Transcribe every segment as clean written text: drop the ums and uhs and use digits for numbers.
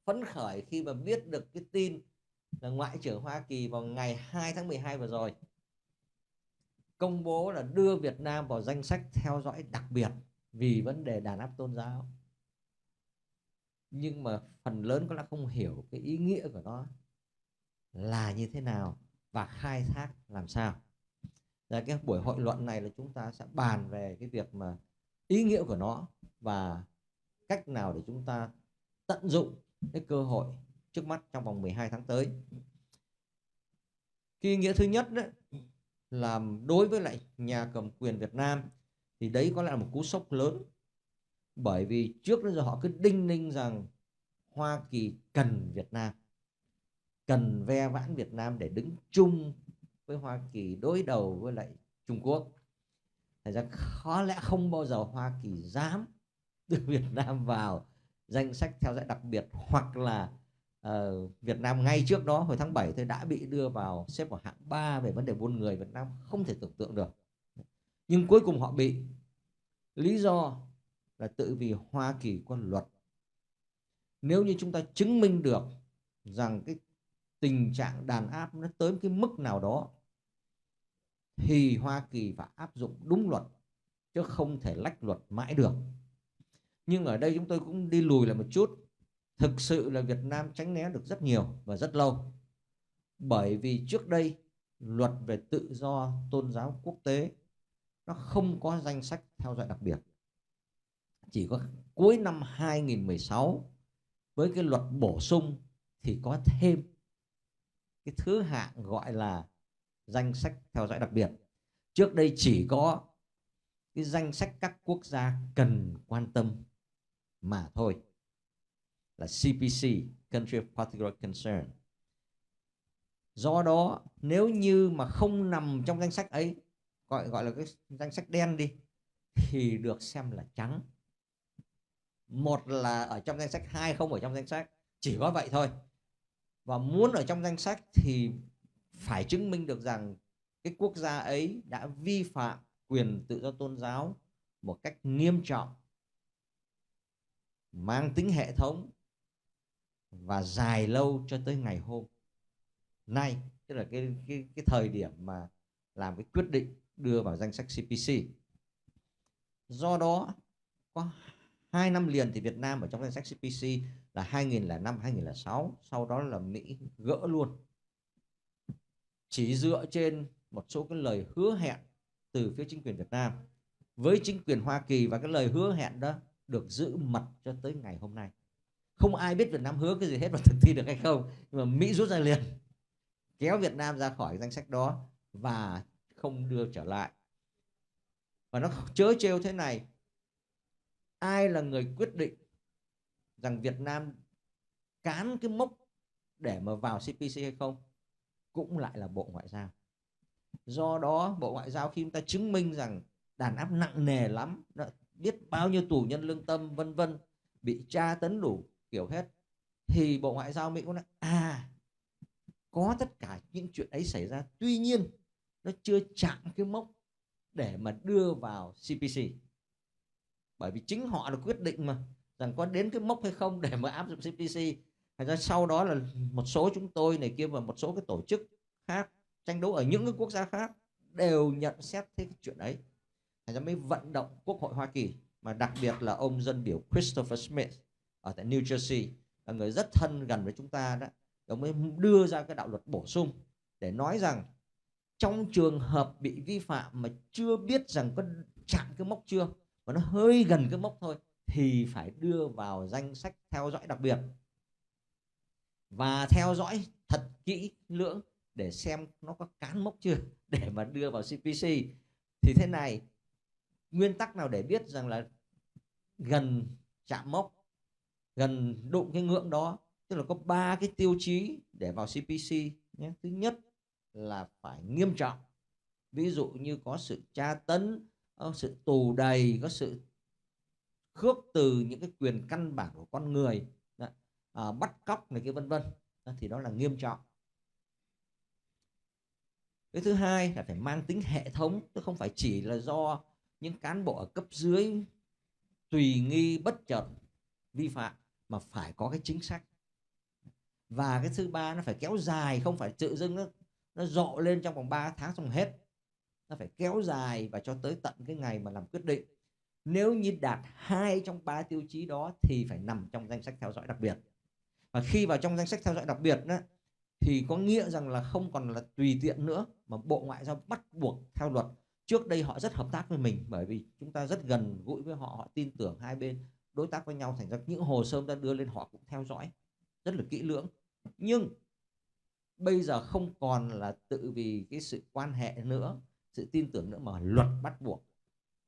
phấn khởi khi mà biết được cái tin là Ngoại trưởng Hoa Kỳ vào ngày 2 tháng 12 vừa rồi công bố là đưa Việt Nam vào danh sách theo dõi đặc biệt vì vấn đề đàn áp tôn giáo. Nhưng mà phần lớn có lẽ không hiểu cái ý nghĩa của nó là như thế nào và khai thác làm sao. Cái buổi hội luận này là chúng ta sẽ bàn về cái việc mà ý nghĩa của nó và cách nào để chúng ta tận dụng cái cơ hội trước mắt trong vòng 12 tháng tới. Cái ý nghĩa thứ nhất đấy là đối với lại nhà cầm quyền Việt Nam thì đấy có lẽ là một cú sốc lớn, bởi vì trước đến giờ họ cứ đinh ninh rằng Hoa Kỳ cần Việt Nam, cần ve vãn Việt Nam để đứng chung với Hoa Kỳ đối đầu với lại Trung Quốc. Thật ra có lẽ không bao giờ Hoa Kỳ dám đưa Việt Nam vào danh sách theo dõi đặc biệt, hoặc là Việt Nam ngay trước đó hồi tháng 7 thì đã bị đưa vào xếp vào hạng 3 về vấn đề buôn người. Việt Nam không thể tưởng tượng được. Nhưng cuối cùng họ bị. Lý do là tự vì Hoa Kỳ có luật. Nếu như chúng ta chứng minh được rằng cái tình trạng đàn áp nó tới cái mức nào đó thì Hoa Kỳ phải áp dụng đúng luật, chứ không thể lách luật mãi được. Nhưng ở đây chúng tôi cũng đi lùi lại một chút. Thực sự là Việt Nam tránh né được rất nhiều và rất lâu. Bởi vì trước đây luật về tự do tôn giáo quốc tế nó không có danh sách theo dõi đặc biệt. Chỉ có cuối năm 2016 với cái luật bổ sung thì có thêm cái thứ hạng gọi là danh sách theo dõi đặc biệt. Trước đây chỉ có cái danh sách các quốc gia cần quan tâm mà thôi, là CPC, Country of Particular Concern. Do đó nếu như mà không nằm trong danh sách ấy, gọi là cái danh sách đen đi, thì được xem là trắng. Một là ở trong danh sách, hai không ở trong danh sách, chỉ có vậy thôi. Và muốn ở trong danh sách thì phải chứng minh được rằng cái quốc gia ấy đã vi phạm quyền tự do tôn giáo một cách nghiêm trọng, mang tính hệ thống và dài lâu cho tới ngày hôm nay, tức là cái thời điểm mà làm cái quyết định đưa vào danh sách CPC. Do đó có 2 năm liền thì Việt Nam ở trong danh sách CPC là 2005, 2006, sau đó là Mỹ gỡ luôn. Chỉ dựa trên một số cái lời hứa hẹn từ phía chính quyền Việt Nam với chính quyền Hoa Kỳ, và cái lời hứa hẹn đó được giữ mật cho tới ngày hôm nay. Không ai biết Việt Nam hứa cái gì hết và thực thi được hay không, nhưng mà Mỹ rút ra liền, kéo Việt Nam ra khỏi danh sách đó và không đưa trở lại. Và nó trớ trêu thế này, ai là người quyết định rằng Việt Nam cán cái mốc để mà vào CPC hay không? Cũng lại là Bộ Ngoại giao. Do đó Bộ Ngoại giao khi chúng ta chứng minh rằng đàn áp nặng nề lắm, biết bao nhiêu tù nhân lương tâm vân vân bị tra tấn đủ kiểu hết, thì Bộ Ngoại giao Mỹ cũng nói có tất cả những chuyện ấy xảy ra, tuy nhiên nó chưa chạm cái mốc để mà đưa vào CPC. Bởi vì chính họ là quyết định mà, rằng có đến cái mốc hay không để mà áp dụng CPC. Thành ra sau đó là một số chúng tôi này kia và một số cái tổ chức khác tranh đấu ở những cái quốc gia khác đều nhận xét thế cái chuyện ấy. Thành ra mới vận động Quốc hội Hoa Kỳ, mà đặc biệt là ông dân biểu Christopher Smith ở tại New Jersey, là người rất thân gần với chúng ta đó, ông mới đưa ra cái đạo luật bổ sung để nói rằng trong trường hợp bị vi phạm mà chưa biết rằng có chạm cái mốc chưa, mà nó hơi gần cái mốc thôi, thì phải đưa vào danh sách theo dõi đặc biệt và theo dõi thật kỹ lưỡng để xem nó có cán mốc chưa để mà đưa vào CPC. Thì thế này, nguyên tắc nào để biết rằng là gần chạm mốc, gần đụng cái ngưỡng đó? Tức là có 3 cái tiêu chí để vào CPC nhé. Thứ nhất là phải nghiêm trọng, ví dụ như có sự tra tấn, có sự tù đầy, có sự khước từ những cái quyền căn bản của con người, bắt cóc này kia vân vân, thì đó là nghiêm trọng. Cái thứ hai là phải mang tính hệ thống, tức không phải chỉ là do những cán bộ ở cấp dưới tùy nghi bất chợt vi phạm, mà phải có cái chính sách. Và cái thứ ba nó phải kéo dài, không phải tự dưng nó rộ lên trong vòng 3 tháng xong hết. Nó phải kéo dài và cho tới tận cái ngày mà làm quyết định. Nếu như đạt 2 trong 3 tiêu chí đó thì phải nằm trong danh sách theo dõi đặc biệt. Và khi vào trong danh sách theo dõi đặc biệt đó, thì có nghĩa rằng là không còn là tùy tiện nữa, mà Bộ Ngoại giao bắt buộc theo luật. Trước đây họ rất hợp tác với mình bởi vì chúng ta rất gần gũi với họ, họ tin tưởng hai bên đối tác với nhau, thành ra những hồ sơ ta đưa lên họ cũng theo dõi rất là kỹ lưỡng. Nhưng bây giờ không còn là tự vì cái sự quan hệ nữa, sự tin tưởng nữa, mà luật bắt buộc,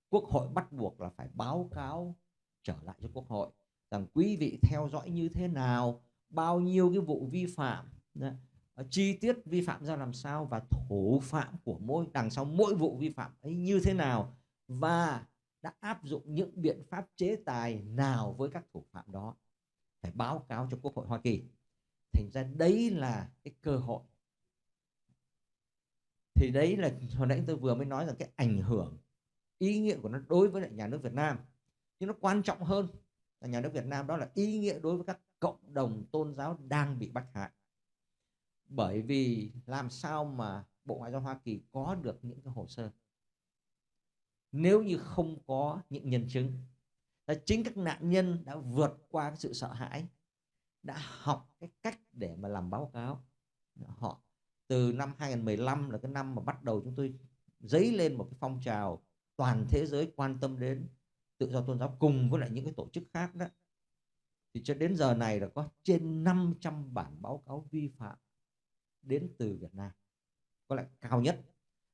Quốc hội bắt buộc là phải báo cáo trở lại cho Quốc hội rằng quý vị theo dõi như thế nào, bao nhiêu cái vụ vi phạm, chi tiết vi phạm ra làm sao, và thủ phạm của đằng sau mỗi vụ vi phạm ấy như thế nào, và đã áp dụng những biện pháp chế tài nào với các thủ phạm đó, phải báo cáo cho Quốc hội Hoa Kỳ. Thành ra đấy là cái cơ hội. Thì đấy là hồi nãy tôi vừa mới nói rằng cái ảnh hưởng, ý nghĩa của nó đối với lại nhà nước Việt Nam. Nhưng nó quan trọng hơn là nhà nước Việt Nam, đó là ý nghĩa đối với các cộng đồng tôn giáo đang bị bách hại. Bởi vì làm sao mà Bộ Ngoại giao Hoa Kỳ có được những cái hồ sơ nếu như không có những nhân chứng? Là chính các nạn nhân đã vượt qua cái sự sợ hãi, đã học cái cách để mà làm báo cáo. Họ từ năm 2015 là cái năm mà bắt đầu chúng tôi dấy lên một cái phong trào toàn thế giới quan tâm đến tự do tôn giáo cùng với lại những cái tổ chức khác đó, thì cho đến giờ này là có trên 500 bản báo cáo vi phạm đến từ Việt Nam, có lẽ cao nhất.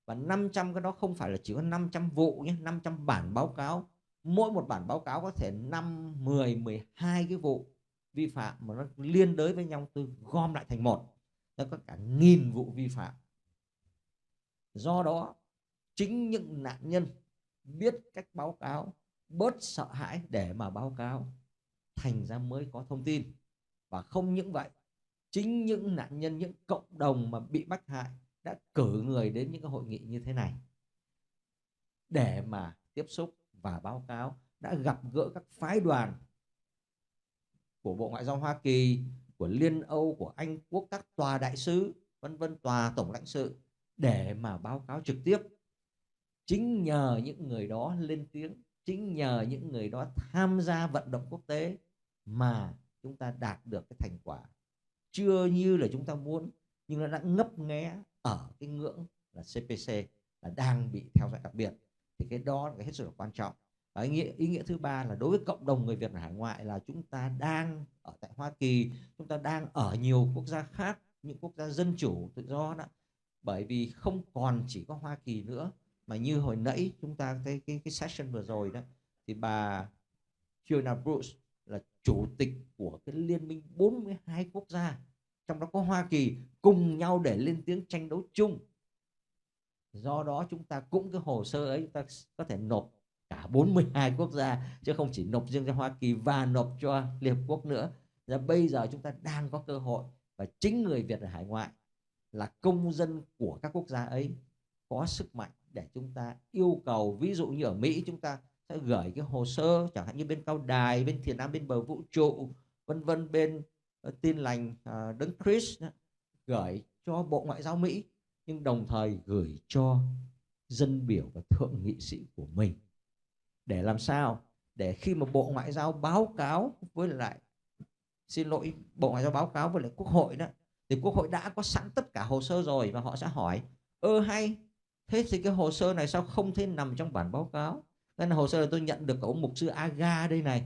Và 500 cái đó không phải là chỉ có 500 vụ nhé, 500 bản báo cáo. Mỗi một bản báo cáo có thể 5, 10, 12 cái vụ vi phạm mà nó liên đới với nhau, tôi gom lại thành một. Nó có cả 1000 vụ vi phạm. Do đó, chính những nạn nhân biết cách báo cáo, bớt sợ hãi để mà báo cáo, thành ra mới có thông tin. Và không những vậy, chính những nạn nhân, những cộng đồng mà bị bách hại đã cử người đến những cái hội nghị như thế này để mà tiếp xúc và báo cáo, đã gặp gỡ các phái đoàn của Bộ Ngoại giao Hoa Kỳ, của Liên Âu, của Anh Quốc, các tòa đại sứ, vân vân, tòa tổng lãnh sự, để mà báo cáo trực tiếp. Chính nhờ những người đó lên tiếng, chính nhờ những người đó tham gia vận động quốc tế mà chúng ta đạt được cái thành quả chưa như là chúng ta muốn, nhưng nó đã ngấp nghé ở cái ngưỡng là CPC, là đang bị theo dõi đặc biệt. Thì cái đó là cái hết sức là quan trọng. Và ý nghĩa thứ ba là đối với cộng đồng người Việt ở hải ngoại, là chúng ta đang ở tại Hoa Kỳ, chúng ta đang ở nhiều quốc gia khác, những quốc gia dân chủ tự do đó. Bởi vì không còn chỉ có Hoa Kỳ nữa, mà như hồi nãy chúng ta thấy cái session vừa rồi đó, thì bà Fiona Bruce là chủ tịch của cái liên minh 42 quốc gia, trong đó có Hoa Kỳ, cùng nhau để lên tiếng tranh đấu chung. Do đó chúng ta cũng cái hồ sơ ấy chúng ta có thể nộp cả 42 quốc gia, chứ không chỉ nộp riêng cho Hoa Kỳ và nộp cho Liên Hợp Quốc nữa. Và bây giờ chúng ta đang có cơ hội, và chính người Việt ở hải ngoại là công dân của các quốc gia ấy có sức mạnh để chúng ta yêu cầu. Ví dụ như ở Mỹ, chúng ta sẽ gửi cái hồ sơ, chẳng hạn như bên Cao Đài, bên Thiền Nam, bên Bờ Vũ Trụ, vân vân, bên Tin Lành Đấng Christ, gửi cho Bộ Ngoại giao Mỹ, nhưng đồng thời gửi cho dân biểu và thượng nghị sĩ của mình, để làm sao để khi mà Bộ Ngoại giao báo cáo với lại, Bộ Ngoại giao báo cáo với lại Quốc hội đó, thì Quốc hội đã có sẵn tất cả hồ sơ rồi, và họ sẽ hỏi hay thế thì cái hồ sơ này sao không thể nằm trong bản báo cáo. Nên là hồ sơ là tôi nhận được của ông mục sư Aga đây này,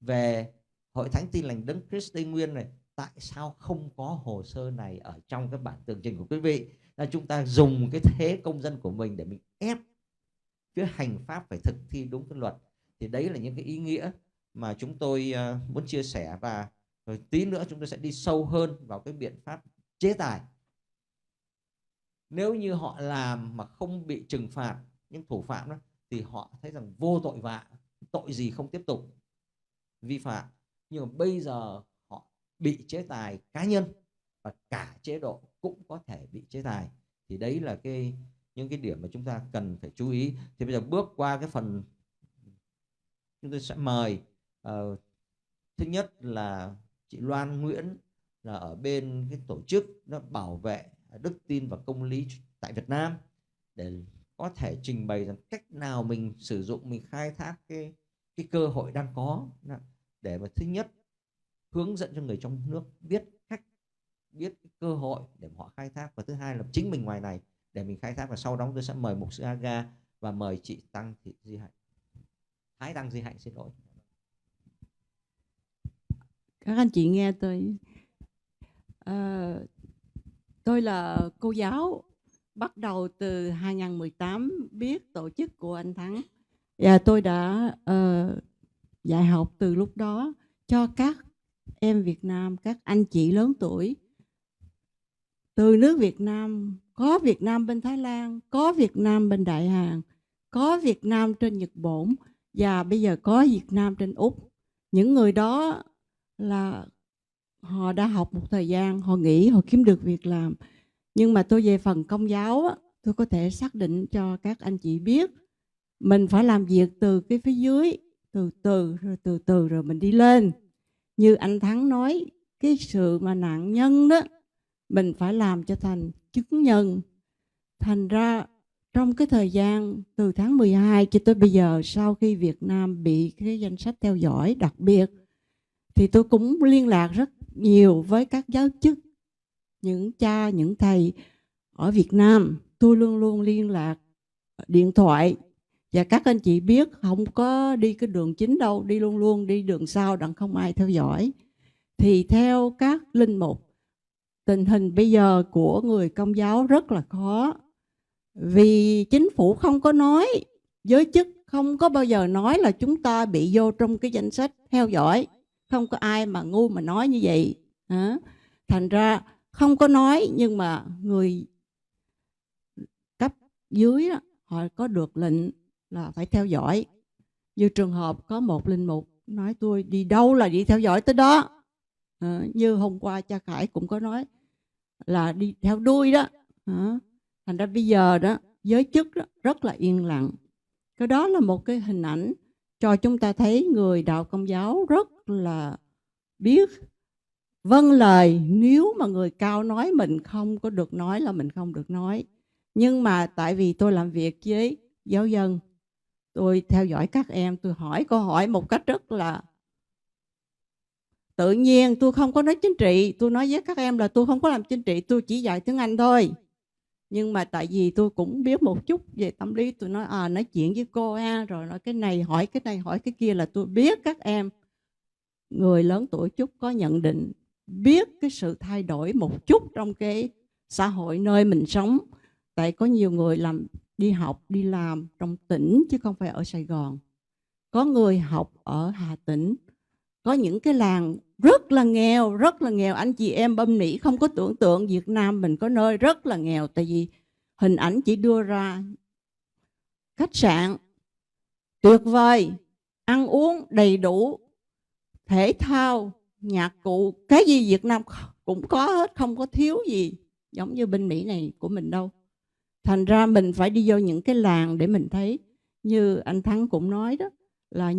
về Hội Thánh Tin Lành Đấng Christ Tây Nguyên này, tại sao không có hồ sơ này ở trong cái bản tường trình của quý vị? Là chúng ta dùng cái thế công dân của mình để mình ép phía hành pháp phải thực thi đúng cái luật. Thì đấy là những cái ý nghĩa mà chúng tôi muốn chia sẻ, và rồi tí nữa chúng tôi sẽ đi sâu hơn vào cái biện pháp chế tài. Nếu như họ làm mà không bị trừng phạt những thủ phạm đó, thì họ thấy rằng vô tội vạ, tội gì không tiếp tục vi phạm. Nhưng mà bây giờ họ bị chế tài cá nhân, và cả chế độ cũng có thể bị chế tài. Thì đấy là những cái điểm mà chúng ta cần phải chú ý. Thì bây giờ bước qua cái phần, chúng tôi sẽ mời thứ nhất là chị Loan Nguyễn là ở bên cái tổ chức nó bảo vệ đức tin và công lý tại Việt Nam, để có thể trình bày rằng cách nào mình sử dụng, mình khai thác cái cơ hội đang có, để mà thứ nhất hướng dẫn cho người trong nước biết cách, biết cái cơ hội để họ khai thác, và thứ hai là chính mình ngoài này để mình khai thác. Và sau đó tôi sẽ mời mục sư Aga và mời chị Tăng Thị Di Hạnh, Thái Tăng Di Hạnh, xin lỗi. Các anh chị nghe tôi. Tôi là cô giáo, bắt đầu từ 2018 biết tổ chức của anh Thắng, và tôi đã dạy học từ lúc đó cho các em Việt Nam, các anh chị lớn tuổi từ nước Việt Nam. Có Việt Nam bên Thái Lan, có Việt Nam bên Đại Hàn, có Việt Nam trên Nhật Bản, và bây giờ có Việt Nam trên Úc. Những người đó là họ đã học một thời gian, họ nghỉ, họ kiếm được việc làm. Nhưng mà tôi về phần công giáo, tôi có thể xác định cho các anh chị biết, mình phải làm việc từ cái phía dưới, từ từ rồi mình đi lên. Như anh Thắng nói, cái sự mà nạn nhân đó, mình phải làm cho thành chứng nhân. Thành ra trong cái thời gian từ tháng 12 cho tới bây giờ, sau khi Việt Nam bị cái danh sách theo dõi đặc biệt, thì tôi cũng liên lạc rất nhiều với các giáo chức, những cha, những thầy ở Việt Nam. Tôi luôn luôn liên lạc điện thoại. Và các anh chị biết, không có đi cái đường chính đâu, đi luôn luôn đi đường sau đặng không ai theo dõi. Thì theo các linh mục, tình hình bây giờ của người Công giáo rất là khó, vì chính phủ không có nói, giới chức không có bao giờ nói là chúng ta bị vô trong cái danh sách theo dõi. Không có ai mà ngu mà nói như vậy. Thành ra không có nói, nhưng mà người cấp dưới đó, họ có được lệnh là phải theo dõi. Như trường hợp có một linh mục nói tôi đi đâu là đi theo dõi tới đó. Như hôm qua cha Khải cũng có nói là đi theo đuôi đó. Thành ra bây giờ đó, giới chức đó, rất là yên lặng. Cái đó là một cái hình ảnh cho chúng ta thấy người đạo Công giáo rất là biết vâng lời. Nếu mà người cao nói mình không có được nói là mình không được nói. Nhưng mà tại vì tôi làm việc với giáo dân, tôi theo dõi các em, tôi hỏi câu hỏi một cách rất là tự nhiên. Tôi không có nói chính trị. Tôi nói với các em là tôi không có làm chính trị, tôi chỉ dạy tiếng Anh thôi. Nhưng mà tại vì tôi cũng biết một chút về tâm lý, tôi nói nói chuyện với cô rồi nói cái này hỏi cái này hỏi cái kia, là tôi biết các em người lớn tuổi chút có nhận định, biết cái sự thay đổi một chút trong cái xã hội nơi mình sống. Tại có nhiều người đi học, đi làm trong tỉnh chứ không phải ở Sài Gòn. Có người học ở Hà Tĩnh. Có những cái làng rất là nghèo, rất là nghèo. Anh chị em bên Mỹ không có tưởng tượng Việt Nam mình có nơi rất là nghèo. Tại vì hình ảnh chỉ đưa ra khách sạn tuyệt vời, ăn uống đầy đủ, thể thao, nhạc cụ, cái gì Việt Nam cũng có hết, không có thiếu gì giống như bên Mỹ này của mình đâu. Thành ra mình phải đi vô những cái làng để mình thấy. Như anh Thắng cũng nói đó, là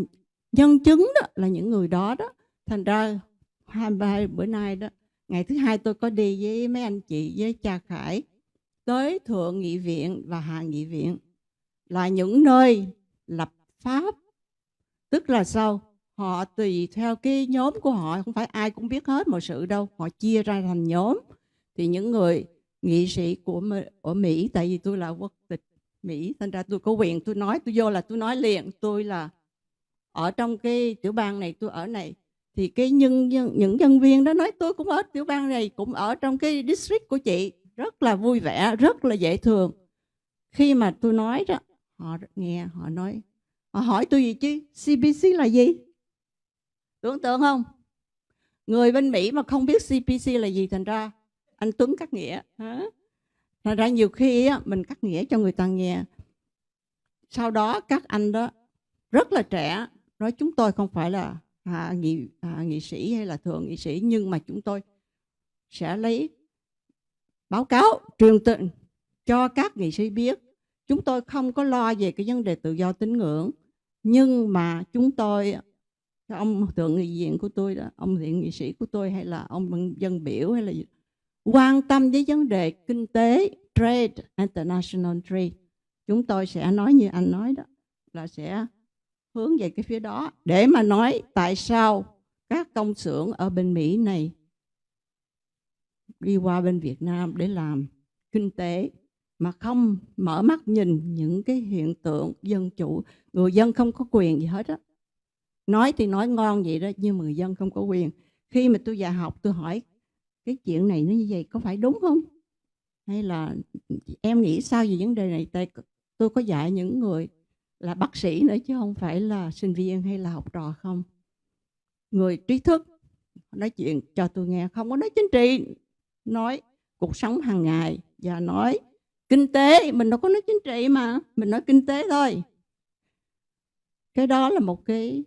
nhân chứng đó là những người đó đó. Thành ra 23 bữa nay đó, ngày thứ hai tôi có đi với mấy anh chị, với cha Khải tới Thượng nghị viện và Hạ nghị viện, là những nơi lập pháp. Tức là sao? Họ tùy theo cái nhóm của họ, không phải ai cũng biết hết mọi sự đâu. Họ chia ra thành nhóm. Thì những người nghị sĩ ở Mỹ, tại vì tôi là quốc tịch Mỹ, thành ra tôi có quyền, tôi nói, tôi vô là tôi nói liền, tôi là ở trong cái tiểu bang này, tôi ở này. Thì cái những nhân viên đó nói tôi cũng ở tiểu bang này, cũng ở trong cái district của chị. Rất là vui vẻ, rất là dễ thương. Khi mà tôi nói đó, họ nghe, họ nói, họ hỏi tôi gì chứ, CPC là gì? Tưởng tượng không? Người bên Mỹ mà không biết CPC là gì, thành ra anh Tuấn cắt nghĩa. Thành ra nhiều khi mình cắt nghĩa cho người ta nghe. Sau đó các anh đó rất là trẻ, nói chúng tôi không phải là nghị sĩ hay là thượng nghị sĩ, nhưng mà chúng tôi sẽ lấy báo cáo truyền tin cho các nghị sĩ biết. Chúng tôi không có lo về cái vấn đề tự do tín ngưỡng, nhưng mà chúng tôi cái ông thượng nghị viện của tôi đó, ông thượng nghị sĩ của tôi hay là ông dân biểu hay là gì, quan tâm với vấn đề kinh tế, trade, international trade, chúng tôi sẽ nói như anh nói đó, là sẽ hướng về cái phía đó để mà nói tại sao các công xưởng ở bên Mỹ này đi qua bên Việt Nam để làm kinh tế mà không mở mắt nhìn những cái hiện tượng dân chủ, người dân không có quyền gì hết á. Nói thì nói ngon vậy đó, nhưng mà người dân không có quyền. Khi mà tôi dạy học, tôi hỏi cái chuyện này nó như vậy có phải đúng không? Hay là em nghĩ sao về vấn đề này? Tại tôi có dạy những người là bác sĩ nữa chứ không phải là sinh viên hay là học trò không. Người trí thức nói chuyện cho tôi nghe, không có nói chính trị, nói cuộc sống hàng ngày và nói kinh tế. Mình đâu có nói chính trị mà, mình nói kinh tế thôi. Cái đó là một cái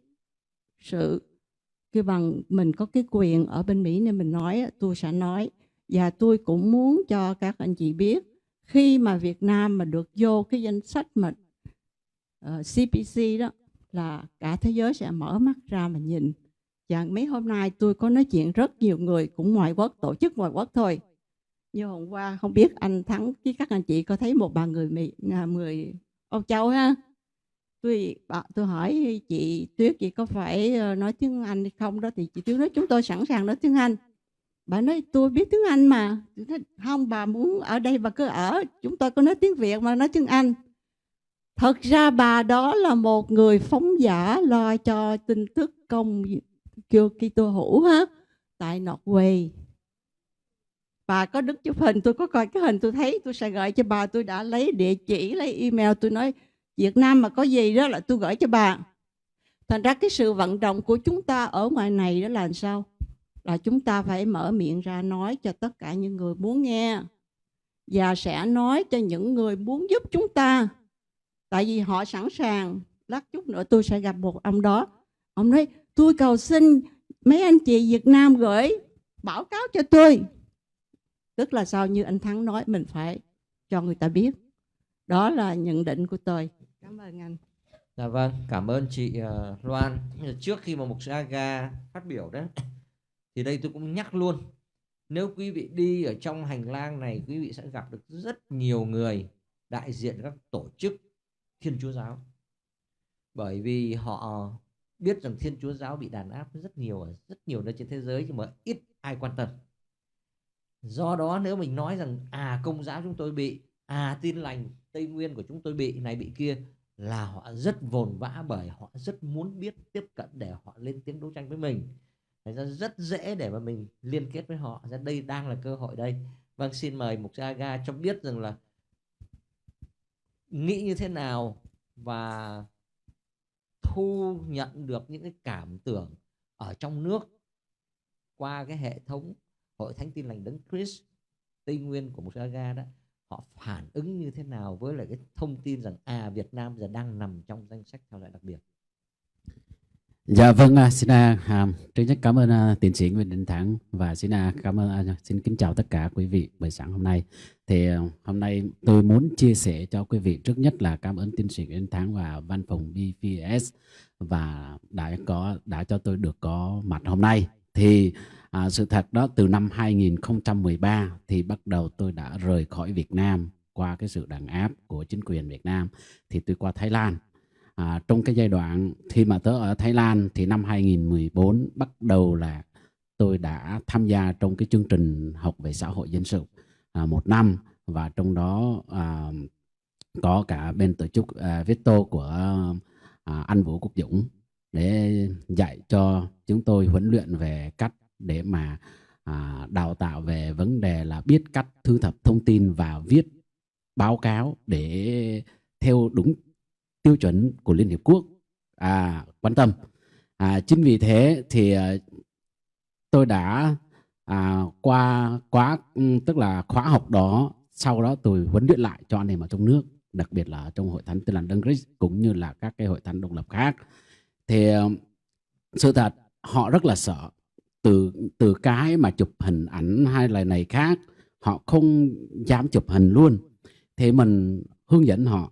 sự cái bằng mình có cái quyền ở bên Mỹ nên mình nói, tôi sẽ nói. Và tôi cũng muốn cho các anh chị biết, khi mà Việt Nam mà được vô cái danh sách mà CPC đó, là cả thế giới sẽ mở mắt ra mà nhìn. Và mấy hôm nay tôi có nói chuyện rất nhiều người cũng ngoại quốc, tổ chức ngoại quốc thôi. Như hôm qua không biết anh Thắng với các anh chị có thấy một bà người Âu Châu ha. Tôi hỏi chị Tuyết chị có phải nói tiếng Anh hay không đó, thì chị Tuyết nói chúng tôi sẵn sàng nói tiếng Anh. Bà nói tôi biết tiếng Anh mà. Tôi nói, không, bà muốn ở đây bà cứ ở, chúng tôi có nói tiếng Việt mà nói tiếng Anh. Thật ra bà đó là một người phóng giả lo cho tin tức công kêu Kitô hữu ha, tại Norway. Bà có đức chụp hình, tôi có coi cái hình tôi thấy, tôi sẽ gửi cho bà. Tôi đã lấy địa chỉ, lấy email, tôi nói Việt Nam mà có gì đó là tôi gửi cho bà. Thành ra cái sự vận động của chúng ta ở ngoài này đó là làm sao? Là chúng ta phải mở miệng ra nói cho tất cả những người muốn nghe. Và sẽ nói cho những người muốn giúp chúng ta. Tại vì họ sẵn sàng. Lát chút nữa tôi sẽ gặp một ông đó. Ông nói tôi cầu xin mấy anh chị Việt Nam gửi báo cáo cho tôi. Tức là sao, như anh Thắng nói, mình phải cho người ta biết. Đó là nhận định của tôi. Cảm ơn anh. Dạ vâng, cảm ơn chị Loan. Trước khi mà mục sư Aga phát biểu đấy, thì đây tôi cũng nhắc luôn. Nếu quý vị đi ở trong hành lang này, quý vị sẽ gặp được rất nhiều người đại diện các tổ chức Thiên Chúa Giáo. Bởi vì họ biết rằng Thiên Chúa Giáo bị đàn áp rất nhiều ở rất nhiều nơi trên thế giới, nhưng mà ít ai quan tâm. Do đó nếu mình nói rằng Công giáo chúng tôi bị, Tin lành Tây Nguyên của chúng tôi bị này bị kia, là họ rất vồn vã, bởi họ rất muốn biết, tiếp cận để họ lên tiếng đấu tranh với mình. Thành ra rất dễ để mà mình liên kết với họ. Ra đây đang là cơ hội đây. Vâng, xin mời mục sư Aga cho biết rằng là nghĩ như thế nào và thu nhận được những cái cảm tưởng ở trong nước qua cái hệ thống Hội Thánh Tin Lành Đấng Christ Tây Nguyên của mục sư Aga đó, họ phản ứng như thế nào với lại cái thông tin rằng Việt Nam giờ đang nằm trong danh sách theo dõi đặc biệt? Dạ vâng, trước nhất cảm ơn tiến sĩ Nguyễn Đình Thắng, và xin kính chào tất cả quý vị buổi sáng hôm nay. Thì hôm nay tôi muốn chia sẻ cho quý vị, trước nhất là cảm ơn tiến sĩ Nguyễn Đình Thắng và văn phòng BVS và đã cho tôi được có mặt hôm nay. Thì sự thật đó, từ năm 2013 thì bắt đầu tôi đã rời khỏi Việt Nam qua cái sự đàn áp của chính quyền Việt Nam. Thì tôi qua Thái Lan. Trong cái giai đoạn khi mà tớ ở Thái Lan thì năm 2014 bắt đầu là tôi đã tham gia trong cái chương trình học về xã hội dân sự 1 năm, và trong đó có cả bên tổ chức Vito của anh Vũ Quốc Dũng để dạy cho chúng tôi huấn luyện về cách để mà đào tạo về vấn đề là biết cách thu thập thông tin và viết báo cáo để theo đúng tiêu chuẩn của Liên Hiệp Quốc quan tâm. Chính vì thế thì tôi đã tức là khóa học đó, sau đó tôi huấn luyện lại cho anh em ở trong nước, đặc biệt là trong Hội Thánh Tin Lành Đấng Christ cũng như là các cái hội thánh độc lập khác. Thì sự thật họ rất là sợ từ cái mà chụp hình ảnh hay là này khác, họ không dám chụp hình luôn. Thì mình hướng dẫn họ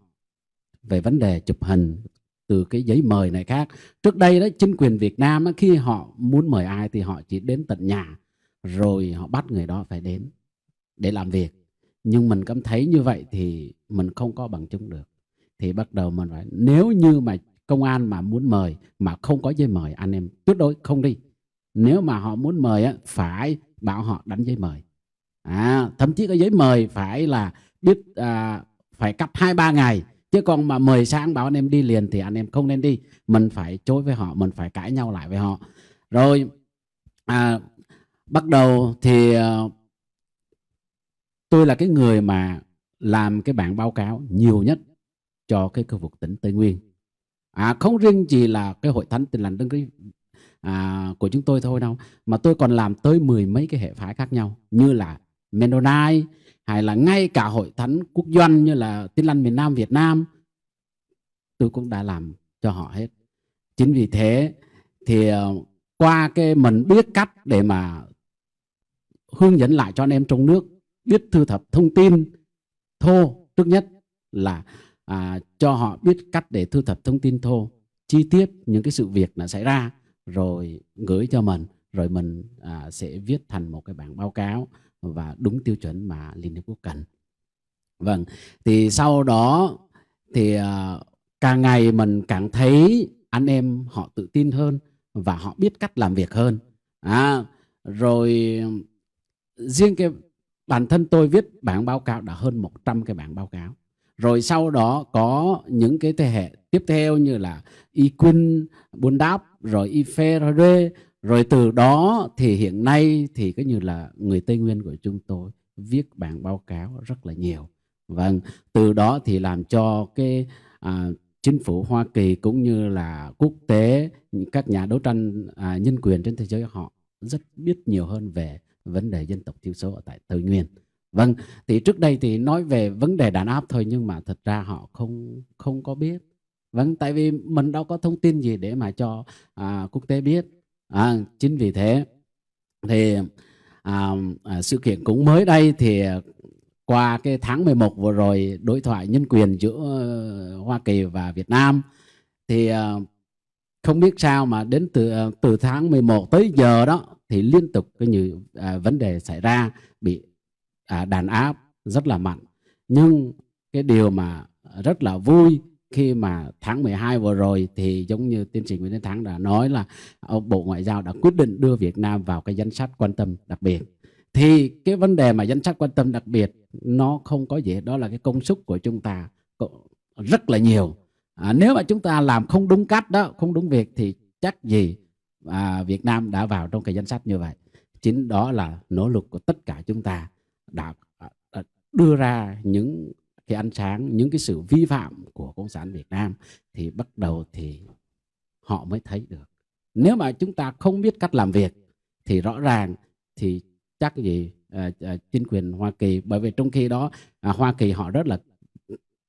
về vấn đề chụp hình, từ cái giấy mời này khác. Trước đây đó, chính quyền Việt Nam đó, khi họ muốn mời ai thì họ chỉ đến tận nhà, rồi họ bắt người đó phải đến để làm việc. Nhưng mình cảm thấy như vậy thì mình không có bằng chứng được. Thì bắt đầu mình phải, nếu như mà công an mà muốn mời mà không có giấy mời, anh em tuyệt đối không đi. Nếu mà họ muốn mời á, phải bảo họ đánh giấy mời. Thậm chí cái giấy mời phải là biết phải cách 2-3 ngày. Chứ còn mà mời sáng bảo anh em đi liền thì anh em không nên đi. Mình phải chối với họ, mình phải cãi nhau lại với họ. Rồi bắt đầu thì tôi là cái người mà làm cái bản báo cáo nhiều nhất cho cái khu vực tỉnh Tây Nguyên. Không riêng chỉ là cái hội thánh Tin Lành Đấng Christ của chúng tôi thôi đâu, mà tôi còn làm tới 10 mấy cái hệ phái khác nhau, như là Mennonite, hay là ngay cả hội thánh quốc doanh như là Tin Lành miền Nam Việt Nam, tôi cũng đã làm cho họ hết. Chính vì thế thì qua cái mình biết cách để mà hướng dẫn lại cho anh em trong nước biết thu thập thông tin thô. Trước nhất là cho họ biết cách để thu thập thông tin thô, chi tiết những cái sự việc đã xảy ra, rồi gửi cho mình, rồi mình sẽ viết thành một cái bản báo cáo và đúng tiêu chuẩn mà Liên Hiệp Quốc cần. Vâng, thì sau đó thì càng ngày mình càng thấy anh em họ tự tin hơn và họ biết cách làm việc hơn. Rồi riêng cái bản thân tôi viết bản báo cáo đã hơn 100 cái bản báo cáo. Rồi sau đó có những cái thế hệ tiếp theo như là Y Quynh, Buôn Đáp, rồi Y Phê Rê. Rồi từ đó thì hiện nay thì cái như là người Tây Nguyên của chúng tôi viết bản báo cáo rất là nhiều. Vâng, từ đó thì làm cho cái chính phủ Hoa Kỳ cũng như là quốc tế, các nhà đấu tranh nhân quyền trên thế giới họ rất biết nhiều hơn về vấn đề dân tộc thiểu số ở tại Tây Nguyên. Vâng, thì trước đây thì nói về vấn đề đàn áp thôi, nhưng mà thật ra họ không có biết. Vâng, tại vì mình đâu có thông tin gì để mà cho quốc tế biết. Chính vì thế thì sự kiện cũng mới đây thì qua cái tháng 11 vừa rồi, đối thoại nhân quyền giữa Hoa Kỳ và Việt Nam, thì không biết sao mà đến từ tháng 11 tới giờ đó thì liên tục có nhiều vấn đề xảy ra, bị đàn áp rất là mạnh. Nhưng cái điều mà rất là vui khi mà tháng 12 vừa rồi thì giống như tiến sĩ Nguyễn Tiến Thắng đã nói là Bộ Ngoại giao đã quyết định đưa Việt Nam vào cái danh sách quan tâm đặc biệt. Thì cái vấn đề mà danh sách quan tâm đặc biệt nó không có gì, đó là cái công sức của chúng ta rất là nhiều. Nếu mà chúng ta làm không đúng cách đó, không đúng việc thì chắc gì Việt Nam đã vào trong cái danh sách như vậy. Chính đó là nỗ lực của tất cả chúng ta đã đưa ra những cái ánh sáng, những cái sự vi phạm của Cộng sản Việt Nam, thì bắt đầu thì họ mới thấy được. Nếu mà chúng ta không biết cách làm việc thì rõ ràng thì chắc gì chính quyền Hoa Kỳ, bởi vì trong khi đó Hoa Kỳ họ rất là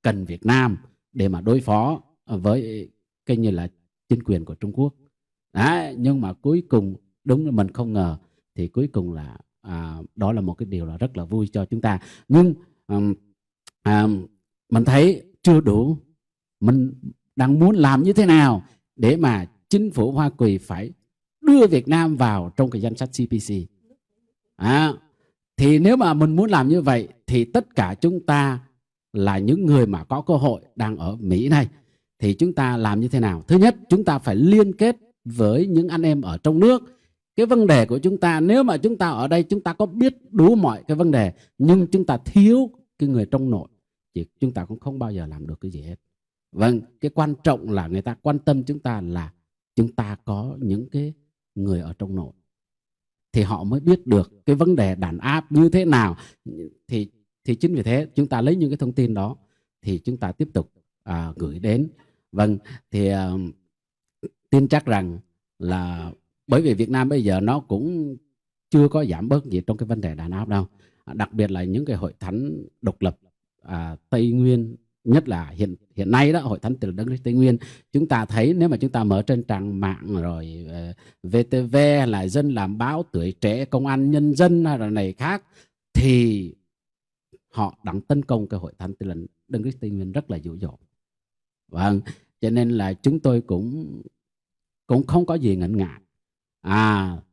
cần Việt Nam để mà đối phó với cái như là chính quyền của Trung Quốc. Nhưng mà cuối cùng đúng là mình không ngờ, thì cuối cùng là đó là một cái điều là rất là vui cho chúng ta. Nhưng mình thấy chưa đủ. Mình đang muốn làm như thế nào để mà chính phủ Hoa Kỳ phải đưa Việt Nam vào trong cái danh sách CPC. Thì nếu mà mình muốn làm như vậy thì tất cả chúng ta là những người mà có cơ hội đang ở Mỹ này, thì chúng ta làm như thế nào? Thứ nhất, chúng ta phải liên kết với những anh em ở trong nước. Cái vấn đề của chúng ta, nếu mà chúng ta ở đây chúng ta có biết đủ mọi cái vấn đề, nhưng chúng ta thiếu cái người trong nội thì chúng ta cũng không bao giờ làm được cái gì hết. Vâng, cái quan trọng là người ta quan tâm chúng ta là chúng ta có những cái người ở trong nội, thì họ mới biết được cái vấn đề đàn áp như thế nào. Thì chính vì thế chúng ta lấy những cái thông tin đó thì chúng ta tiếp tục gửi đến. Vâng, thì tin chắc rằng là bởi vì Việt Nam bây giờ nó cũng chưa có giảm bớt gì trong cái vấn đề đàn áp đâu. Đặc biệt là những cái hội thánh độc lập Tây Nguyên, nhất là hiện nay đó, hội thánh Tin Lành Đấng Christ Tây Nguyên, chúng ta thấy nếu mà chúng ta mở trên trang mạng rồi VTV là Dân Làm Báo, Tuổi Trẻ, Công an Nhân dân hay là này khác, thì họ đang tấn công cái hội thánh Tin Lành Đấng Christ Tây Nguyên rất là dữ dội. Vâng, cho nên là chúng tôi cũng không có gì ngần ngại.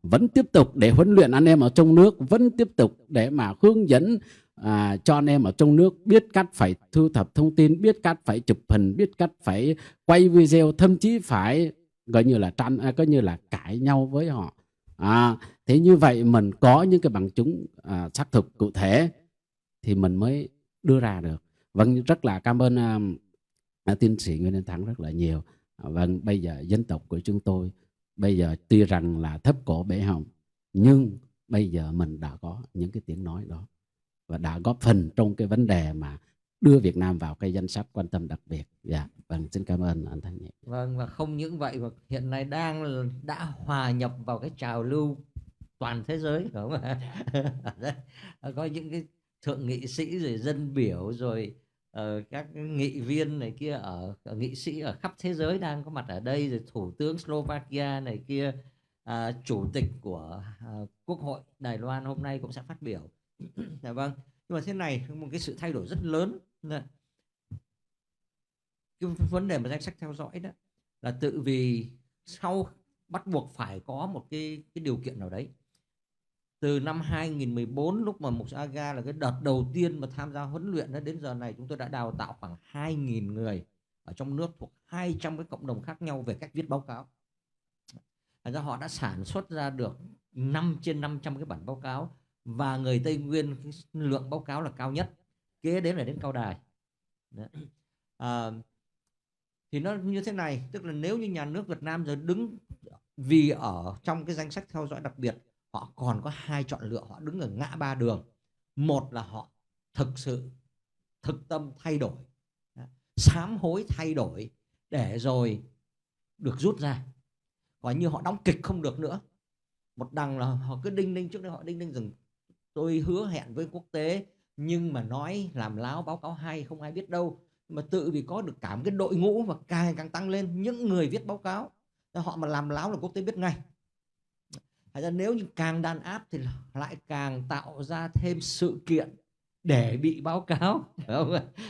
Vẫn tiếp tục để huấn luyện anh em ở trong nước, vẫn tiếp tục để mà hướng dẫn cho anh em ở trong nước biết cách phải thu thập thông tin, biết cách phải chụp hình, biết cách phải quay video, thậm chí phải coi như là cãi nhau với họ. Thế như vậy mình có những cái bằng chứng xác thực cụ thể thì mình mới đưa ra được. Vâng, rất là cảm ơn tiến sĩ Nguyễn Đình Thắng rất là nhiều. Vâng, bây giờ dân tộc của chúng tôi bây giờ tuy rằng là thấp cổ bể họng, nhưng bây giờ mình đã có những cái tiếng nói đó và đã góp phần trong cái vấn đề mà đưa Việt Nam vào cái danh sách quan tâm đặc biệt. Dạ, vâng, xin cảm ơn anh Thanh Nhị. Vâng, và không những vậy mà hiện nay đã hòa nhập vào cái trào lưu toàn thế giới, đúng không ạ? Có những cái thượng nghị sĩ rồi dân biểu rồi các nghị viên này kia ở nghị sĩ ở khắp thế giới đang có mặt ở đây, rồi thủ tướng Slovakia này kia, chủ tịch của Quốc hội Đài Loan hôm nay cũng sẽ phát biểu. Dạ vâng, nhưng mà thế này một cái sự thay đổi rất lớn. Cái vấn đề mà danh sách theo dõi đó là tự vì sau bắt buộc phải có một cái điều kiện nào đấy. Từ năm 2014 lúc mà Mục sư Aga là cái đợt đầu tiên mà tham gia huấn luyện đó, đến giờ này chúng tôi đã đào tạo khoảng 2.000 người ở trong nước thuộc 200 cái cộng đồng khác nhau về cách viết báo cáo. Thành ra họ đã sản xuất ra được 5 trên 500 cái bản báo cáo, và người Tây Nguyên cái lượng báo cáo là cao nhất, kế đến là đến Cao Đài. Thì nó như thế này, tức là nếu như nhà nước Việt Nam giờ đứng, vì ở trong cái danh sách theo dõi đặc biệt, họ còn có hai chọn lựa, họ đứng ở ngã ba đường. Một là họ thực sự thực tâm thay đổi, sám hối thay đổi để rồi được rút ra, còn như họ đóng kịch không được nữa. Một đằng là họ cứ đinh ninh, trước đây họ đinh ninh rằng tôi hứa hẹn với quốc tế, nhưng mà nói làm láo báo cáo hay không ai biết đâu. Mà tự vì có được cả một cái đội ngũ và càng càng tăng lên những người viết báo cáo, họ mà làm láo là quốc tế biết ngay. Thật ra nếu như càng đàn áp thì lại càng tạo ra thêm sự kiện để bị báo cáo,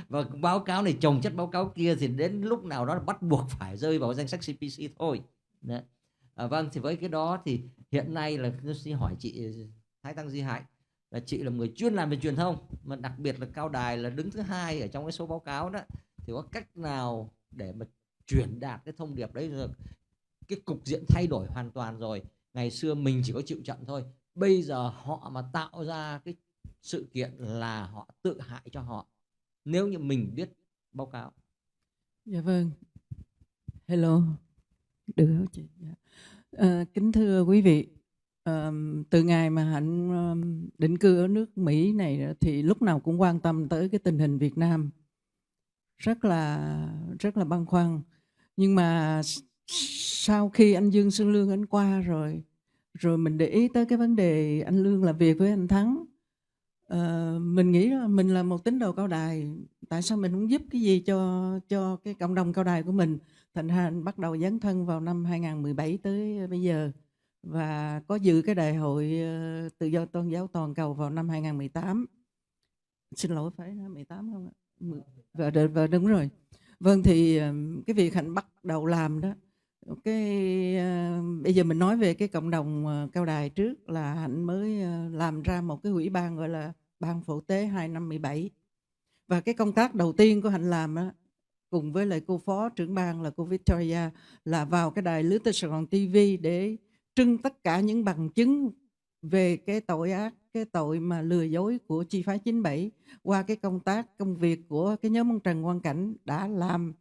và báo cáo này chồng chất báo cáo kia, thì đến lúc nào đó bắt buộc phải rơi vào danh sách CPC thôi. Vâng, thì với cái đó thì hiện nay là tôi xin hỏi chị Thái Tăng Di Hạnh, là chị là người chuyên làm về truyền thông, mà đặc biệt là Cao Đài là đứng thứ hai ở trong cái số báo cáo đó, thì có cách nào để mà truyền đạt cái thông điệp đấy được? Cái cục diện thay đổi hoàn toàn rồi. Ngày xưa mình chỉ có chịu trận thôi, bây giờ họ mà tạo ra cái sự kiện là họ tự hại cho họ nếu như mình biết báo cáo. Dạ vâng. Hello. Được không chị? Kính thưa quý vị, từ ngày mà Hạnh định cư ở nước Mỹ này thì lúc nào cũng quan tâm tới cái tình hình Việt Nam, rất là băn khoăn. Nhưng mà sau khi anh Dương Xuân Lương anh qua rồi mình để ý tới cái vấn đề anh Lương làm việc với anh Thắng. Mình nghĩ là mình là một tín đồ Cao Đài, tại sao mình không giúp cái gì cho cái cộng đồng Cao Đài của mình? Thành ra anh bắt đầu dấn thân vào năm 2017 tới bây giờ, và có dự cái đại hội tự do tôn giáo toàn cầu vào năm 2018. Xin lỗi, phải 18 không ạ? Và đúng rồi. Vâng, thì cái việc Hạnh bắt đầu làm đó, bây giờ mình nói về cái cộng đồng Cao Đài trước, là Hạnh mới làm ra một cái ủy ban gọi là Ban Phổ Tế 2517. Và cái công tác đầu tiên của Hạnh làm đó, cùng với lại cô phó trưởng ban là cô Victoria, là vào cái đài Lứa Tới Sài Gòn TV để trưng tất cả những bằng chứng về cái tội ác, cái tội mà lừa dối của chi phái 97 qua cái công việc của cái nhóm ông Trần Quang Cảnh đã làm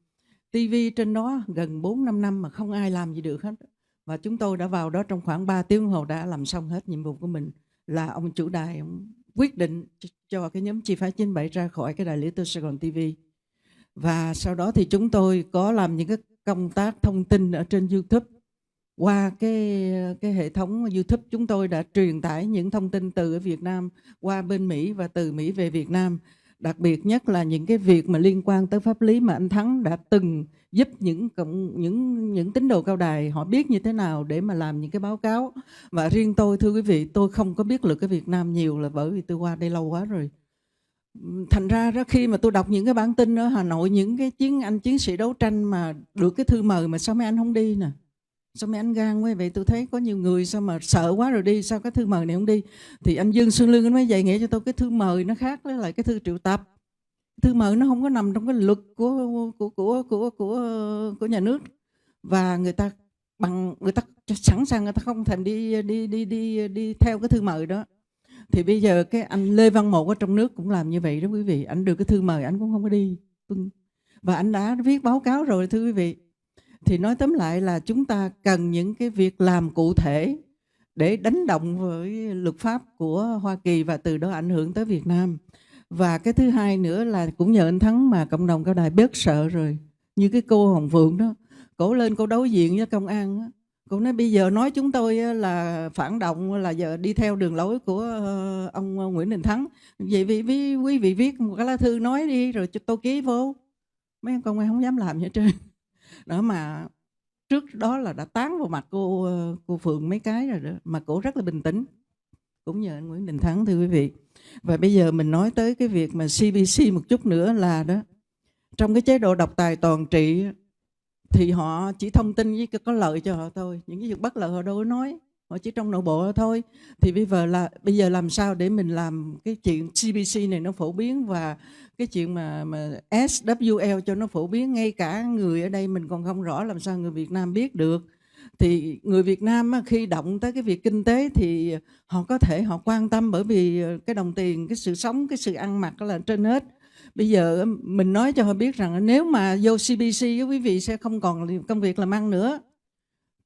TV trên đó gần 4-5 năm mà không ai làm gì được hết. Và chúng tôi đã vào đó trong khoảng 3 tiếng đồng hồ đã làm xong hết nhiệm vụ của mình. Là ông chủ đài ông quyết định cho cái nhóm chi phái 97 ra khỏi cái đài Lứa Tới Sài Gòn TV. Và sau đó thì chúng tôi có làm những cái công tác thông tin ở trên YouTube. Qua cái hệ thống YouTube, chúng tôi đã truyền tải những thông tin từ ở Việt Nam qua bên Mỹ và từ Mỹ về Việt Nam. Đặc biệt nhất là những cái việc mà liên quan tới pháp lý mà anh Thắng đã từng giúp những tín đồ Cao Đài họ biết như thế nào để mà làm những cái báo cáo. Và riêng tôi, thưa quý vị, tôi không có biết luật cái Việt Nam nhiều là bởi vì tôi qua đây lâu quá rồi. Thành ra đó, khi mà tôi đọc những cái bản tin ở Hà Nội, những cái chiến sĩ đấu tranh mà được cái thư mời mà sao mấy anh không đi nè, sao mấy anh gan quá vậy. Tôi thấy có nhiều người sao mà sợ quá rồi đi, sao cái thư mời này không đi. Thì anh Dương Xuân Lương anh mới dạy nghĩa cho tôi cái thư mời nó khác với lại cái thư triệu tập. Thư mời nó không có nằm trong cái luật của nhà nước, và người ta sẵn sàng, người ta không thèm đi theo cái thư mời đó. Thì bây giờ cái anh Lê Văn Một ở trong nước cũng làm như vậy đó quý vị. Anh được cái thư mời anh cũng không có đi, và anh đã viết báo cáo rồi thưa quý vị. Thì nói tóm lại là chúng ta cần những cái việc làm cụ thể để đánh động với luật pháp của Hoa Kỳ và từ đó ảnh hưởng tới Việt Nam. Và cái thứ hai nữa là cũng nhờ anh Thắng mà cộng đồng Cao Đài bớt sợ rồi. Như cái cô Hồng Phượng đó, cổ lên cô đối diện với công an đó. Cô nói bây giờ nói chúng tôi là phản động, là giờ đi theo đường lối của ông Nguyễn Đình Thắng. Vậy vì quý vị viết một cái lá thư nói đi rồi cho tôi ký vô. Mấy công an không dám làm gì hết trơn. Đó, mà trước đó là đã tán vào mặt cô Phượng mấy cái rồi đó, mà cổ rất là bình tĩnh. Cũng nhờ anh Nguyễn Đình Thắng thưa quý vị. Và bây giờ mình nói tới cái việc mà CBC một chút nữa là đó, trong cái chế độ độc tài toàn trị thì họ chỉ thông tin với có lợi cho họ thôi, những cái việc bất lợi họ đâu có nói, họ chỉ trong nội bộ thôi. Thì bây giờ làm sao để mình làm cái chuyện CBC này nó phổ biến, và cái chuyện mà SWL cho nó phổ biến, ngay cả người ở đây mình còn không rõ, làm sao người Việt Nam biết được. Thì người Việt Nam khi động tới cái việc kinh tế thì họ có thể họ quan tâm, bởi vì cái đồng tiền, cái sự sống, cái sự ăn mặc là trên hết. Bây giờ mình nói cho họ biết rằng nếu mà vô CBC quý vị sẽ không còn công việc làm ăn nữa,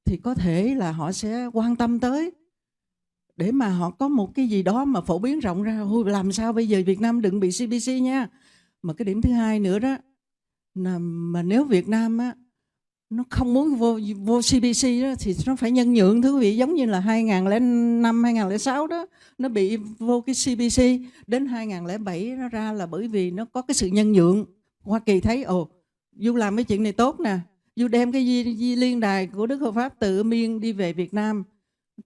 thì có thể là họ sẽ quan tâm tới, để mà họ có một cái gì đó mà phổ biến rộng ra. Làm sao bây giờ Việt Nam đừng bị CBC nha. Mà cái điểm thứ hai nữa đó là mà nếu Việt Nam á, nó không muốn vô CBC đó, thì nó phải nhân nhượng thưa quý vị. Giống như là 2005, 2006 đó, nó bị vô cái CBC, đến 2007 nó ra là bởi vì nó có cái sự nhân nhượng. Hoa Kỳ thấy Du làm cái chuyện này tốt nè, Du đem cái di liên đài của Đức Hợp Pháp từ Miên đi về Việt Nam,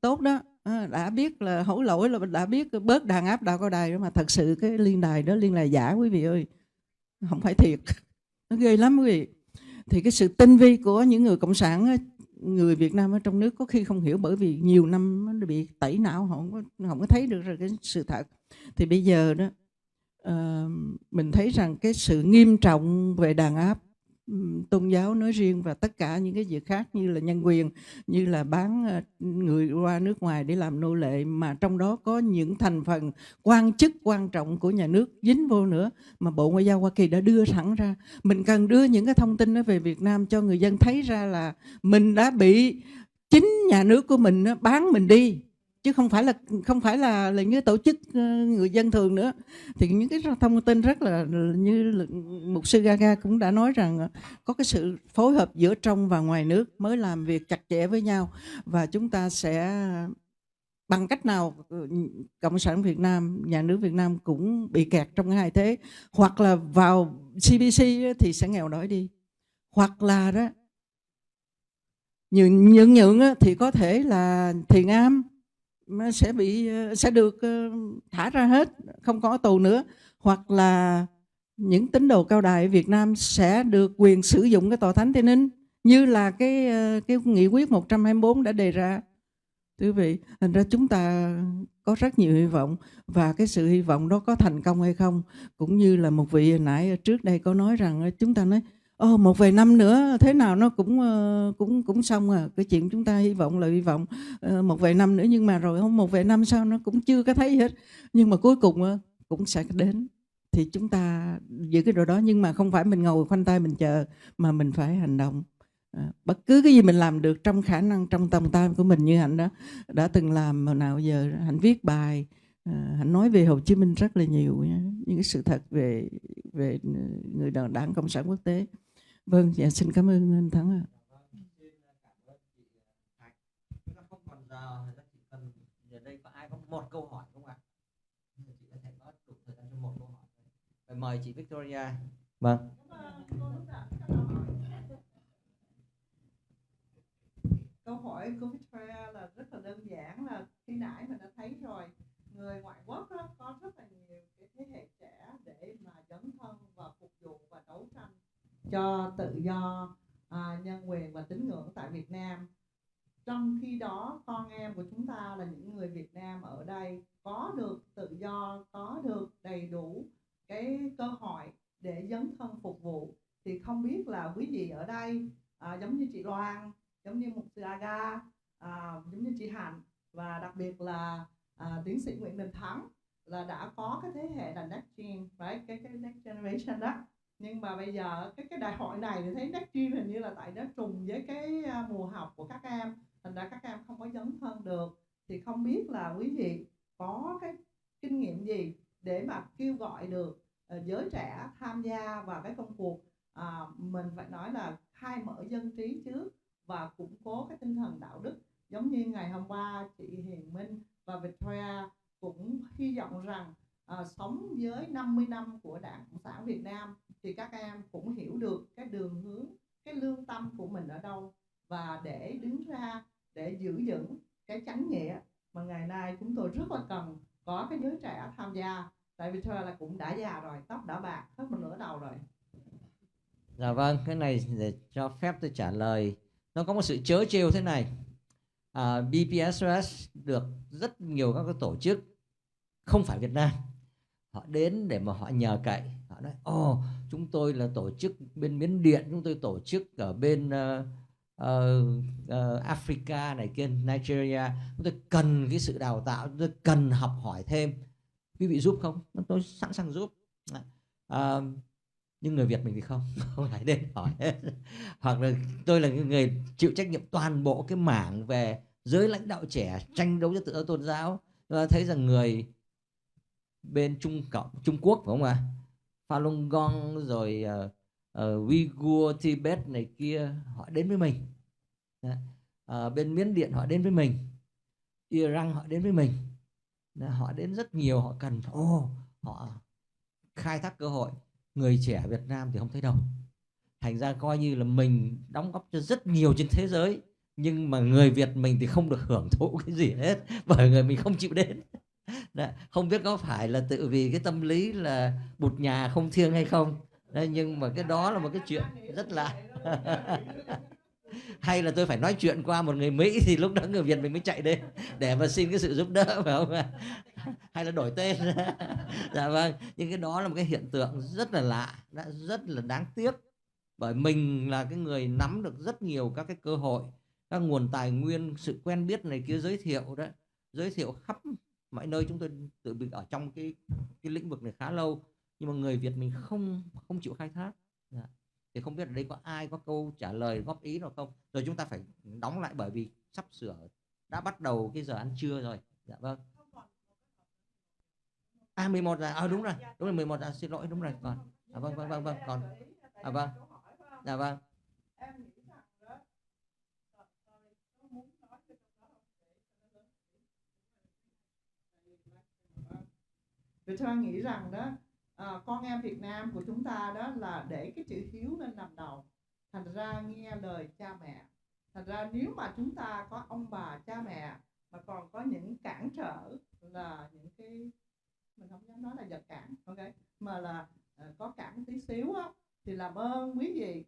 tốt đó. Đã biết là hối lỗi, là đã biết bớt đàn áp Đạo Cao Đài đó, mà thật sự cái liên đài đó liên đài giả quý vị ơi, không phải thiệt. Nó ghê lắm quý vị. Thì cái sự tinh vi của những người cộng sản, người Việt Nam ở trong nước có khi không hiểu, bởi vì nhiều năm nó bị tẩy não, họ không có thấy được rồi cái sự thật. Thì bây giờ đó mình thấy rằng cái sự nghiêm trọng về đàn áp tôn giáo nói riêng, và tất cả những cái việc khác như là nhân quyền, như là bán người qua nước ngoài để làm nô lệ, mà trong đó có những thành phần quan chức quan trọng của nhà nước dính vô nữa, mà Bộ Ngoại giao Hoa Kỳ đã đưa sẵn ra. Mình cần đưa những cái thông tin đó về Việt Nam cho người dân thấy ra là mình đã bị chính nhà nước của mình bán mình đi, chứ không phải là những tổ chức người dân thường nữa. Thì những cái thông tin rất là, như mục sư Gaga cũng đã nói rằng có cái sự phối hợp giữa trong và ngoài nước mới làm việc chặt chẽ với nhau. Và chúng ta sẽ bằng cách nào Cộng sản Việt Nam, nhà nước Việt Nam cũng bị kẹt trong hai thế, hoặc là vào CBC thì sẽ nghèo đói đi, hoặc là đó nhượng thì có thể là Thiền Am sẽ được thả ra hết, không có tù nữa, hoặc là những tín đồ Cao Đài ở Việt Nam sẽ được quyền sử dụng cái tòa thánh Tây Ninh như là cái nghị quyết 124 đã đề ra. Thưa quý vị, thành ra chúng ta có rất nhiều hy vọng, và cái sự hy vọng đó có thành công hay không, cũng như là một vị hồi nãy trước đây có nói rằng chúng ta nói một vài năm nữa thế nào nó cũng xong à. Cái chuyện chúng ta hy vọng là hy vọng một vài năm nữa, nhưng mà rồi một vài năm sau nó cũng chưa có thấy hết, nhưng mà cuối cùng cũng sẽ đến. Thì chúng ta giữ cái điều đó, nhưng mà không phải mình ngồi khoanh tay mình chờ, mà mình phải hành động. Bất cứ cái gì mình làm được trong khả năng, trong tầm tay của mình, như Hạnh đó đã từng làm hồi nào giờ. Hạnh viết bài, Hạnh nói về Hồ Chí Minh rất là nhiều, những cái sự thật về người Đảng Cộng sản Quốc tế. Vâng, dạ, xin cảm ơn anh Thắng ạ. Không còn giờ, chỉ cần giờ đây có ai có một câu hỏi không ạ? Chị có thể có đủ thời gian cho một câu hỏi. Vậy mời chị Victoria. Vâng. Câu hỏi của Victoria là rất là đơn giản, là khi nãy mình đã thấy rồi, người ngoại quốc có rất là nhiều cái thế hệ trẻ để cho tự do nhân quyền và tín ngưỡng tại Việt Nam. Trong khi đó con em của chúng ta là những người Việt Nam ở đây có được tự do, có được đầy đủ cái cơ hội để dấn thân phục vụ. Thì không biết là quý vị ở đây giống như chị Loan, giống như mục sư Aga, giống như chị Hạnh và đặc biệt là tiến sĩ Nguyễn Đình Thắng là đã có cái thế hệ là next gen, right? cái next generation đó. Nhưng mà bây giờ cái đại hội này thì thấy next gen hình như là tại nó trùng với cái mùa học của các em, thành ra các em không có dấn thân được. Thì không biết là quý vị có cái kinh nghiệm gì để mà kêu gọi được giới trẻ tham gia vào cái công cuộc, mình phải nói là khai mở dân trí trước và củng cố cái tinh thần đạo đức. Giống như ngày hôm qua chị Hiền Minh và Victoria cũng hy vọng rằng sống với 50 năm của Đảng Cộng sản Việt Nam thì các em cũng hiểu được cái đường hướng, cái lương tâm của mình ở đâu, và để đứng ra để giữ vững cái chánh nghĩa mà ngày nay chúng tôi rất là cần có cái giới trẻ tham gia. Tại vì Victoria là cũng đã già rồi, tóc đã bạc hết một nửa đầu rồi. Dạ vâng, cái này để cho phép tôi trả lời. Nó có một sự trớ trêu thế này. BPSOS được rất nhiều các cái tổ chức không phải Việt Nam, họ đến để mà họ nhờ cậy. Họ nói chúng tôi là tổ chức bên Miến Điện, chúng tôi tổ chức ở bên Africa này kia, Nigeria, chúng tôi cần cái sự đào tạo, chúng tôi cần học hỏi thêm, quý vị giúp không? Tôi sẵn sàng giúp. Nhưng người Việt mình thì không phải đến hỏi hết. Hoặc là tôi là người chịu trách nhiệm toàn bộ cái mảng về giới lãnh đạo trẻ tranh đấu cho tự do tôn giáo. Thấy rằng người bên Trung Quốc phải không ạ? Falun Gong rồi Uyghur, Tibet này kia họ đến với mình. Bên Miến Điện họ đến với mình, Iran họ đến với mình. Họ đến rất nhiều, họ cần họ khai thác cơ hội. Người trẻ Việt Nam thì không thấy đâu. Thành ra coi như là mình đóng góp cho rất nhiều trên thế giới, nhưng mà người Việt mình thì không được hưởng thụ cái gì hết, bởi người mình không chịu đến. Không biết có phải là tự vì cái tâm lý là bụt nhà không thiêng hay không. Nhưng mà cái đó là một cái chuyện rất là hay là tôi phải nói chuyện qua một người Mỹ thì lúc đó người Việt mình mới chạy đến để mà xin cái sự giúp đỡ, phải không ạ? Hay là đổi tên. Dạ vâng, nhưng cái đó là một cái hiện tượng rất là lạ, rất là đáng tiếc, bởi mình là cái người nắm được rất nhiều các cái cơ hội, các nguồn tài nguyên, sự quen biết này kia, giới thiệu khắp mọi nơi. Chúng tôi tự bị ở trong cái lĩnh vực này khá lâu, nhưng mà người Việt mình không chịu khai thác. Dạ. Thì không biết ở đây có ai có câu trả lời góp ý nào không? Rồi chúng ta phải đóng lại bởi vì sắp sửa đã bắt đầu cái giờ ăn trưa rồi. Dạ vâng. 11 giờ. Đúng rồi, 11 giờ, xin lỗi, đúng rồi. Còn vâng, còn vâng. Dạ vâng. Tôi nghĩ rằng đó, con em Việt Nam của chúng ta đó là để cái chữ hiếu lên làm đầu, thành ra nghe lời cha mẹ. Thành ra nếu mà chúng ta có ông bà cha mẹ mà còn có những cản trở, là những cái mình không dám nói là vật cản, ok, mà là có cản tí xíu á, thì làm ơn quý vị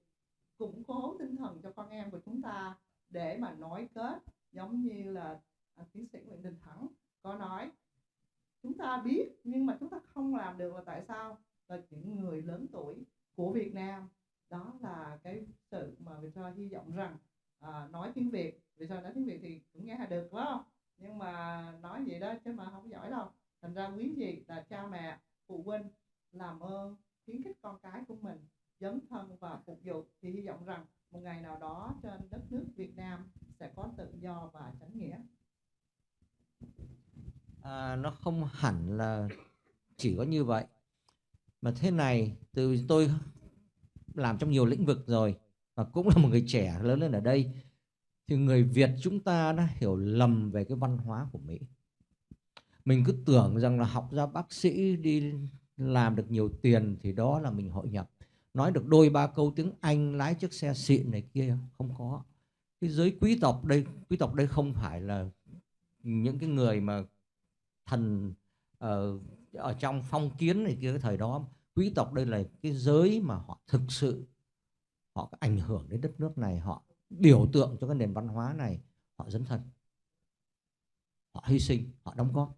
củng cố tinh thần cho con em của chúng ta để mà nối kết. Giống như là tiến sĩ Nguyễn Đình Thắng có nói, chúng ta biết nhưng mà chúng ta không làm được là tại sao? Là những người lớn tuổi của Việt Nam. Đó là cái sự mà Victoria hy vọng rằng nói tiếng Việt, Victoria nói tiếng Việt thì cũng nghe được, phải không? Nhưng mà nói vậy đó chứ mà không giỏi đâu. Thành ra quý vị là cha mẹ, phụ huynh làm ơn khuyến khích con cái của mình dấn thân và phục vụ, thì hy vọng rằng một ngày nào đó trên đất nước Việt Nam sẽ có tự do và chánh nghĩa. Nó không hẳn là chỉ có như vậy, mà thế này, từ tôi làm trong nhiều lĩnh vực rồi và cũng là một người trẻ lớn lên ở đây, thì người Việt chúng ta đã hiểu lầm về cái văn hóa của Mỹ. Mình cứ tưởng rằng là học ra bác sĩ, đi làm được nhiều tiền thì đó là mình hội nhập, nói được đôi ba câu tiếng Anh, lái chiếc xe xịn này kia. Không có. Cái giới quý tộc đây không phải là những cái người mà thần ở trong phong kiến này kia cái thời đó. Quý tộc đây là cái giới mà họ thực sự họ có ảnh hưởng đến đất nước này, họ biểu tượng cho cái nền văn hóa này, họ dấn thân, họ hy sinh, họ đóng góp.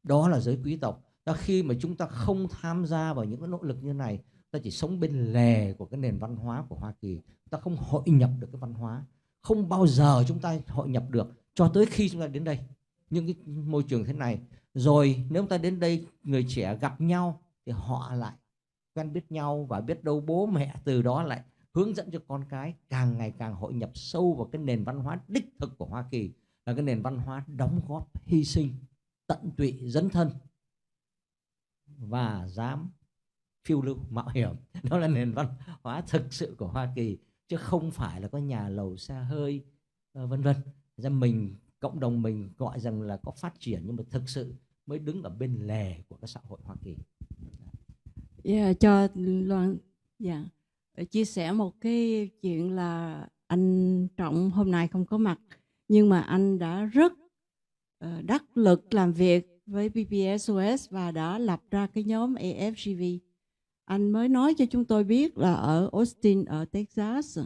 Đó là giới quý tộc. Khi mà chúng ta không tham gia vào những cái nỗ lực như này, ta chỉ sống bên lề của cái nền văn hóa của Hoa Kỳ, ta không hội nhập được cái văn hóa, không bao giờ chúng ta hội nhập được cho tới khi chúng ta đến đây, những cái môi trường thế này. Rồi nếu chúng ta đến đây, người trẻ gặp nhau thì họ lại quen biết nhau, và biết đâu bố mẹ từ đó lại hướng dẫn cho con cái càng ngày càng hội nhập sâu vào cái nền văn hóa đích thực của Hoa Kỳ, là cái nền văn hóa đóng góp, hy sinh, tận tụy, dấn thân và dám phiêu lưu, mạo hiểm. Đó là nền văn hóa thực sự của Hoa Kỳ, chứ không phải là có nhà lầu xe hơi vân vân. Ra mình, cộng đồng mình gọi rằng là có phát triển, nhưng mà thực sự mới đứng ở bên lề của cái xã hội Hoa Kỳ. Cho Loan chia sẻ một cái chuyện là anh Trọng hôm nay không có mặt, nhưng mà anh đã rất đắc lực làm việc với PPSOS và đã lập ra cái nhóm AFGV. Anh mới nói cho chúng tôi biết là ở Austin, ở Texas,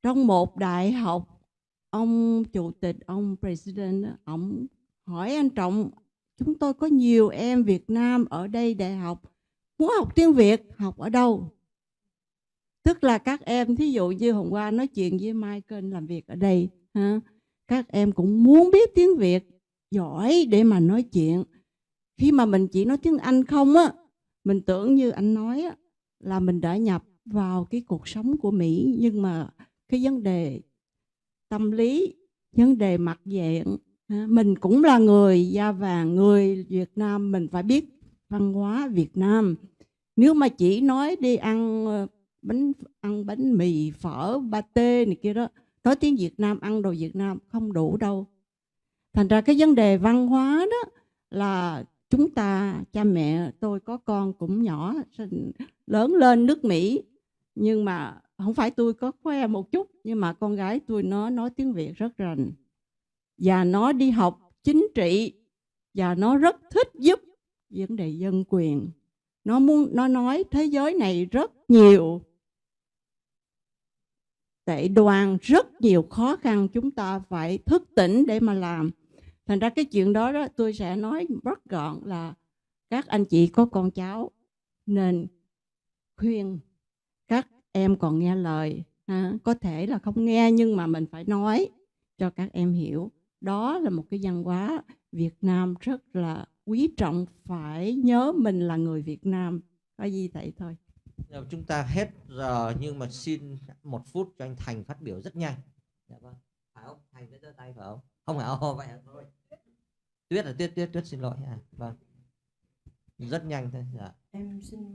trong một đại học, ông chủ tịch, ông president, ông hỏi anh Trọng, chúng tôi có nhiều em Việt Nam ở đây đại học, muốn học tiếng Việt, học ở đâu? Tức là các em, thí dụ như hôm qua nói chuyện với Michael làm việc ở đây, ha, các em cũng muốn biết tiếng Việt giỏi để mà nói chuyện. Khi mà mình chỉ nói tiếng Anh không á, mình tưởng như anh nói á, là mình đã nhập vào cái cuộc sống của Mỹ, nhưng mà cái vấn đề tâm lý, vấn đề mặt dạng, mình cũng là người da vàng, người Việt Nam, mình phải biết văn hóa Việt Nam. Nếu mà chỉ nói đi ăn bánh mì, phở, pate này kia đó, nói tiếng Việt Nam, ăn đồ Việt Nam không đủ đâu. Thành ra cái vấn đề văn hóa đó là chúng ta, cha mẹ tôi có con cũng nhỏ, lớn lên nước Mỹ, nhưng mà không phải tôi có khoe một chút, nhưng mà con gái tôi nó nói tiếng Việt rất rành, và nó đi học chính trị, và nó rất thích giúp vấn đề dân quyền. Nó nói thế giới này rất nhiều tệ đoan, rất nhiều khó khăn, chúng ta phải thức tỉnh để mà làm. Thành ra cái chuyện đó tôi sẽ nói rất gọn là các anh chị có con cháu nên khuyên các em còn nghe lời, có thể là không nghe nhưng mà mình phải nói cho các em hiểu. Đó là một cái văn hóa Việt Nam rất là quý trọng, phải nhớ mình là người Việt Nam. Có gì vậy thôi. Chúng ta hết giờ, nhưng mà xin 1 phút cho anh Thành phát biểu rất nhanh. Dạ vâng. Phải không? Thành sẽ giơ tay phải không? Không phải vậy thôi. Tuyết là Tuyết xin lỗi. Vâng. Rất nhanh thôi. Dạ. Em xin